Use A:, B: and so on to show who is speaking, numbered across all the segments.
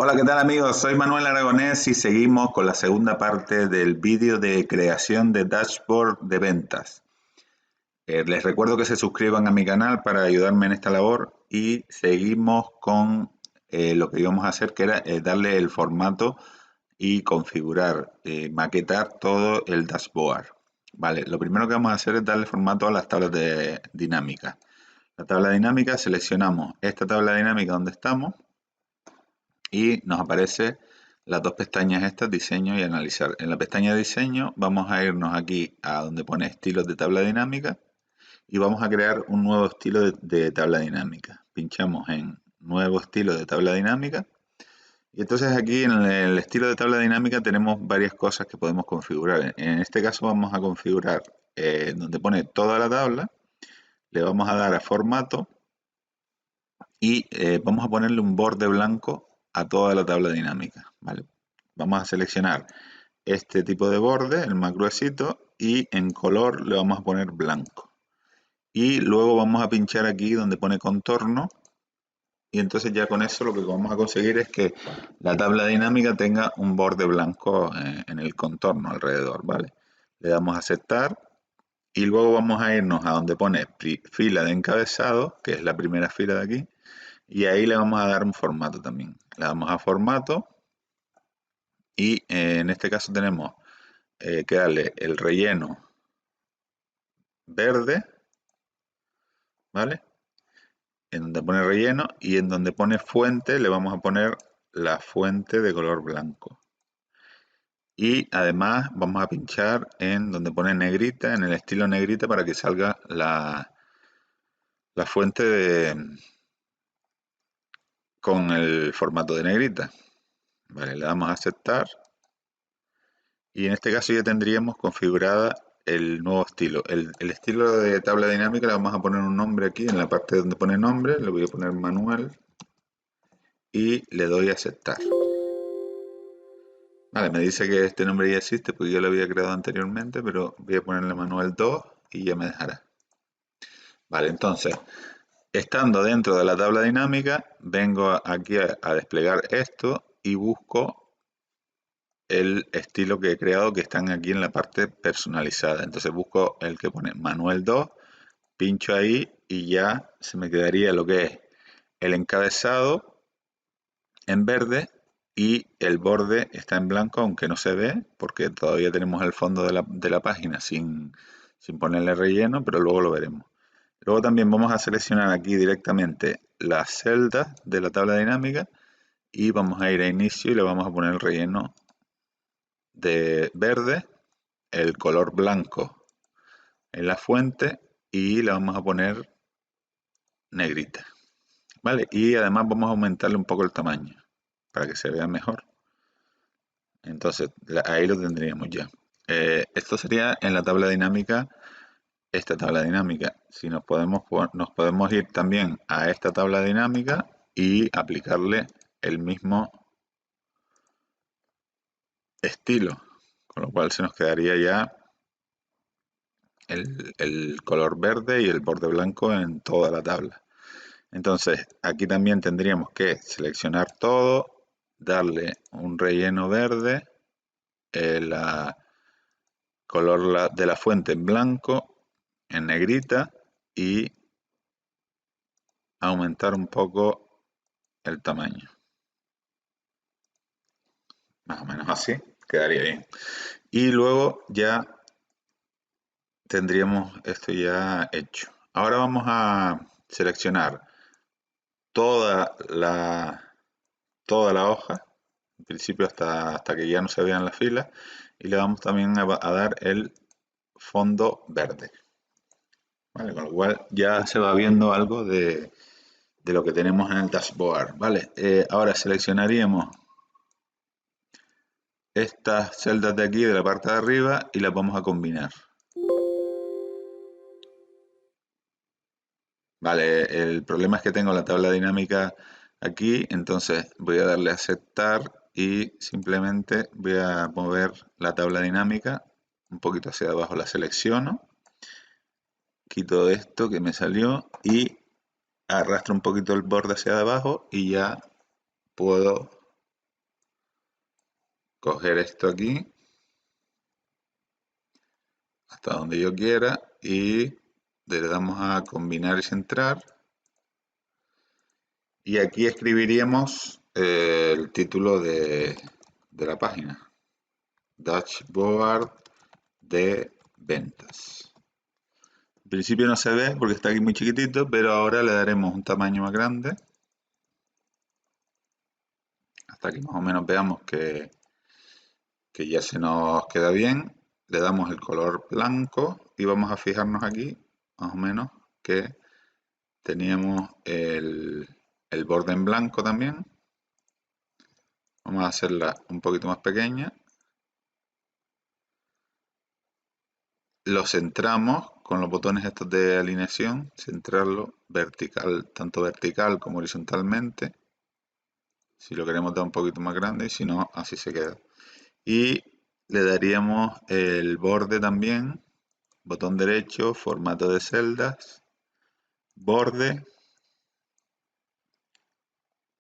A: Hola, ¿qué tal amigos? Soy Manuel Aragonés y seguimos con la segunda parte del vídeo de creación de dashboard de ventas. Les recuerdo que se suscriban a mi canal para ayudarme en esta labor y seguimos con lo que íbamos a hacer, que era darle el formato y configurar, maquetar todo el dashboard. Vale, lo primero que vamos a hacer es darle formato a las tablas de dinámica. La tabla dinámica, seleccionamos esta tabla dinámica donde estamos y nos aparece las dos pestañas estas, diseño y analizar. En la pestaña de diseño vamos a irnos aquí a donde pone estilos de tabla dinámica y vamos a crear un nuevo estilo de tabla dinámica. Pinchamos en nuevo estilo de tabla dinámica y entonces aquí en el estilo de tabla dinámica tenemos varias cosas que podemos configurar. En este caso vamos a configurar donde pone toda la tabla, le vamos a dar a formato y vamos a ponerle un borde blanco a toda la tabla dinámica, ¿vale? Vamos a seleccionar este tipo de borde, el más gruesito, y en color le vamos a poner blanco. Y luego vamos a pinchar aquí donde pone contorno, y entonces ya con eso lo que vamos a conseguir es que la tabla dinámica tenga un borde blanco en el contorno alrededor, ¿vale? Le damos a aceptar y luego vamos a irnos a donde pone fila de encabezado, que es la primera fila de aquí, y ahí le vamos a dar un formato también. Le damos a formato y en este caso tenemos que darle el relleno verde, ¿vale? En donde pone relleno y en donde pone fuente le vamos a poner la fuente de color blanco. Y además vamos a pinchar en donde pone negrita, en el estilo negrita para que salga la fuente con el formato de negrita. Vale, le damos a aceptar. Y en este caso ya tendríamos configurada el nuevo estilo. El estilo de tabla dinámica le vamos a poner un nombre aquí en la parte donde pone nombre, le voy a poner manual y le doy a aceptar. Vale, me dice que este nombre ya existe porque yo lo había creado anteriormente, pero voy a ponerle manual 2 y ya me dejará. Vale, entonces, estando dentro de la tabla dinámica, vengo aquí a desplegar esto y busco el estilo que he creado que están aquí en la parte personalizada. Entonces busco el que pone manual 2, pincho ahí y ya se me quedaría lo que es el encabezado en verde y el borde está en blanco, aunque no se ve, porque todavía tenemos el fondo de la página sin ponerle relleno, pero luego lo veremos. Luego también vamos a seleccionar aquí directamente las celdas de la tabla dinámica y vamos a ir a inicio y le vamos a poner el relleno de verde, el color blanco en la fuente y le vamos a poner negrita. ¿Vale? Y además vamos a aumentarle un poco el tamaño para que se vea mejor. Entonces, ahí lo tendríamos ya. Esto sería en la tabla dinámica, esta tabla dinámica. Si nos podemos ir también a esta tabla dinámica y aplicarle el mismo estilo, con lo cual se nos quedaría ya el color verde y el borde blanco en toda la tabla. Entonces, aquí también tendríamos que seleccionar todo, darle un relleno verde, la color de la fuente en blanco, en negrita y aumentar un poco el tamaño. Más o menos así, quedaría bien. Y luego ya tendríamos esto ya hecho. Ahora vamos a seleccionar toda toda la hoja, en principio hasta que ya no se vean las filas, y le vamos también a dar el fondo verde. ¿Vale? Con lo cual ya se va viendo algo de lo que tenemos en el dashboard. ¿Vale? Ahora seleccionaríamos estas celdas de aquí de la parte de arriba y las vamos a combinar. Vale, el problema es que tengo la tabla dinámica aquí, entonces voy a darle a aceptar y simplemente voy a mover la tabla dinámica un poquito hacia abajo, la selecciono, quito esto que me salió y arrastro un poquito el borde hacia abajo y ya puedo coger esto aquí hasta donde yo quiera y le damos a combinar y centrar. Y aquí escribiríamos el título de la página. Dashboard de ventas. En principio no se ve porque está aquí muy chiquitito, pero ahora le daremos un tamaño más grande. Hasta que más o menos veamos que ya se nos queda bien. Le damos el color blanco y vamos a fijarnos aquí, más o menos, que teníamos el borde en blanco también. Vamos a hacerla un poquito más pequeña. Lo centramos con los botones estos de alineación, centrarlo vertical, tanto vertical como horizontalmente. Si lo queremos dar un poquito más grande, y si no, así se queda. Y le daríamos el borde también, botón derecho, formato de celdas, borde.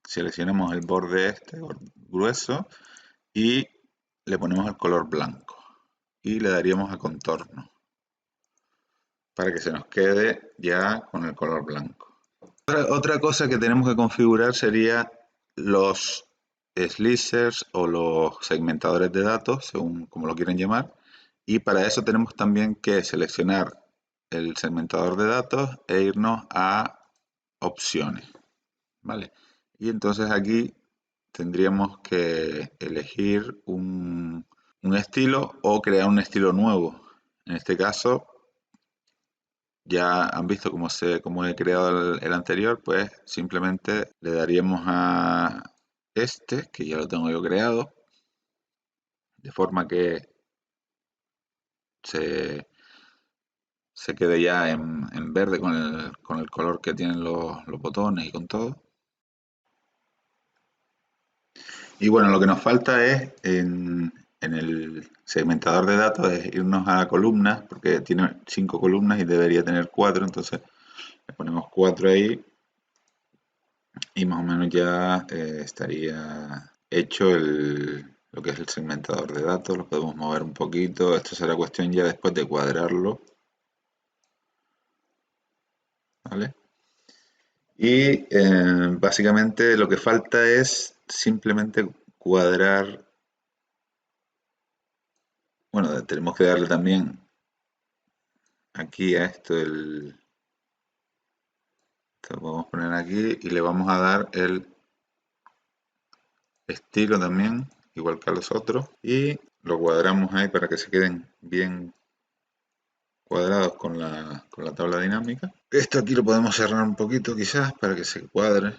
A: Seleccionamos el borde este grueso y le ponemos el color blanco. Y le daríamos a contorno para que se nos quede ya con el color blanco. Otra cosa que tenemos que configurar sería los slicers o los segmentadores de datos, según como lo quieran llamar, y para eso tenemos también que seleccionar el segmentador de datos e irnos a opciones, ¿vale? Y entonces aquí tendríamos que elegir un estilo o crear un estilo nuevo. En este caso, ya han visto cómo he creado el anterior, pues simplemente le daríamos a este, que ya lo tengo yo creado, de forma que se quede ya en verde con el color que tienen los botones y con todo. Y bueno, lo que nos falta es en el segmentador de datos es irnos a columnas, porque tiene 5 columnas y debería tener 4, entonces le ponemos 4 ahí y más o menos ya estaría hecho lo que es el segmentador de datos. Lo podemos mover un poquito, esto será cuestión ya después de cuadrarlo, ¿vale? Y básicamente lo que falta es simplemente cuadrar. Bueno, tenemos que darle también aquí a esto lo podemos poner aquí y le vamos a dar el estilo también, igual que a los otros, y lo cuadramos ahí para que se queden bien cuadrados con la tabla dinámica. Esto aquí lo podemos cerrar un poquito quizás para que se cuadre.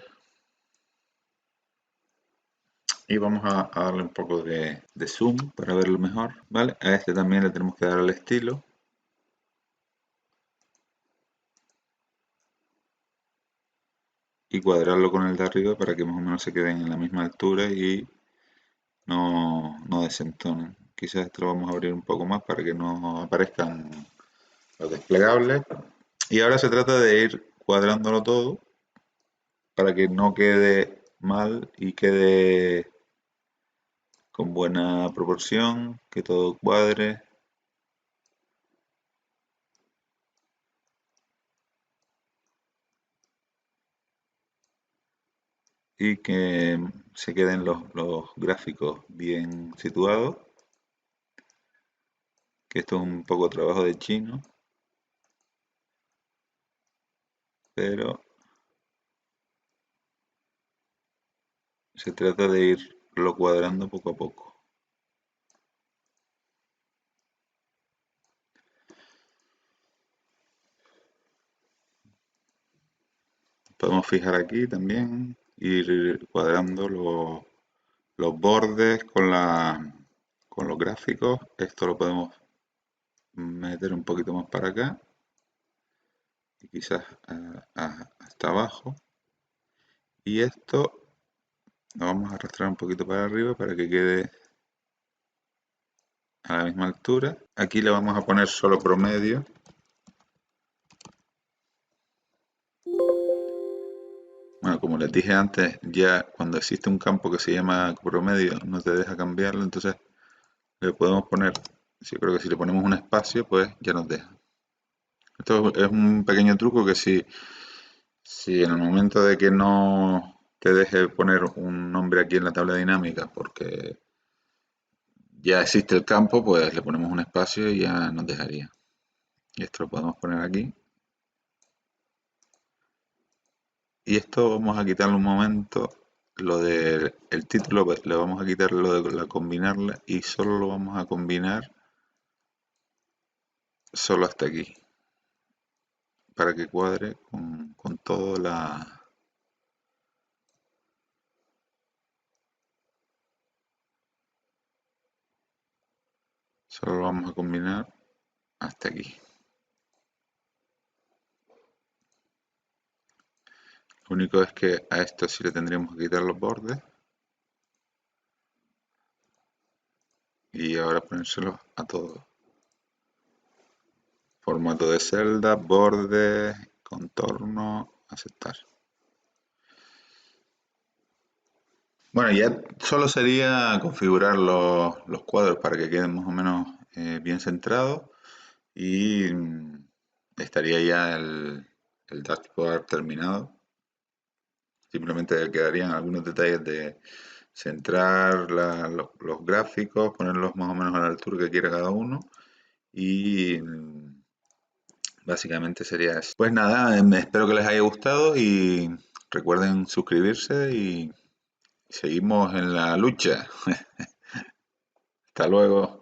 A: Y vamos a darle un poco de zoom para verlo mejor, ¿vale? A este también le tenemos que dar el estilo. Y cuadrarlo con el de arriba para que más o menos se queden en la misma altura y no desentonen. Quizás esto lo vamos a abrir un poco más para que no aparezcan los desplegables. Y ahora se trata de ir cuadrándolo todo para que no quede mal y quede con buena proporción, que todo cuadre. Y que se queden los gráficos bien situados. Que esto es un poco trabajo de chino, pero se trata de irlo cuadrando poco a poco. Podemos fijar aquí también, ir cuadrando los bordes con los gráficos. Esto lo podemos meter un poquito más para acá y quizás hasta abajo. Y esto lo vamos a arrastrar un poquito para arriba para que quede a la misma altura. Aquí le vamos a poner solo promedio. Bueno, Bueno, como les dije antes, ya cuando existe un campo que se llama promedio, no te deja cambiarlo, entonces le podemos poner, yo creo que si le ponemos un espacio, pues ya nos deja. Esto es un pequeño truco que si en el momento de que no te deje poner un nombre aquí en la tabla dinámica, porque ya existe el campo, pues le ponemos un espacio y ya nos dejaría. Y esto lo podemos poner aquí. Y esto vamos a quitarle un momento, lo del el título, pues, le vamos a quitar lo de la combinarla y solo lo vamos a combinar solo hasta aquí, para que cuadre con toda la... Solo lo vamos a combinar hasta aquí. Lo único es que a esto sí le tendríamos que quitar los bordes y ahora ponérselos a todos. Formato de celda, borde, contorno, aceptar. Bueno, ya solo sería configurar los cuadros para que queden más o menos bien centrados y estaría ya el dashboard terminado. Simplemente quedarían algunos detalles de centrar los gráficos, ponerlos más o menos a la altura que quiera cada uno y básicamente sería eso. Pues nada, espero que les haya gustado y recuerden suscribirse y seguimos en la lucha. Hasta luego.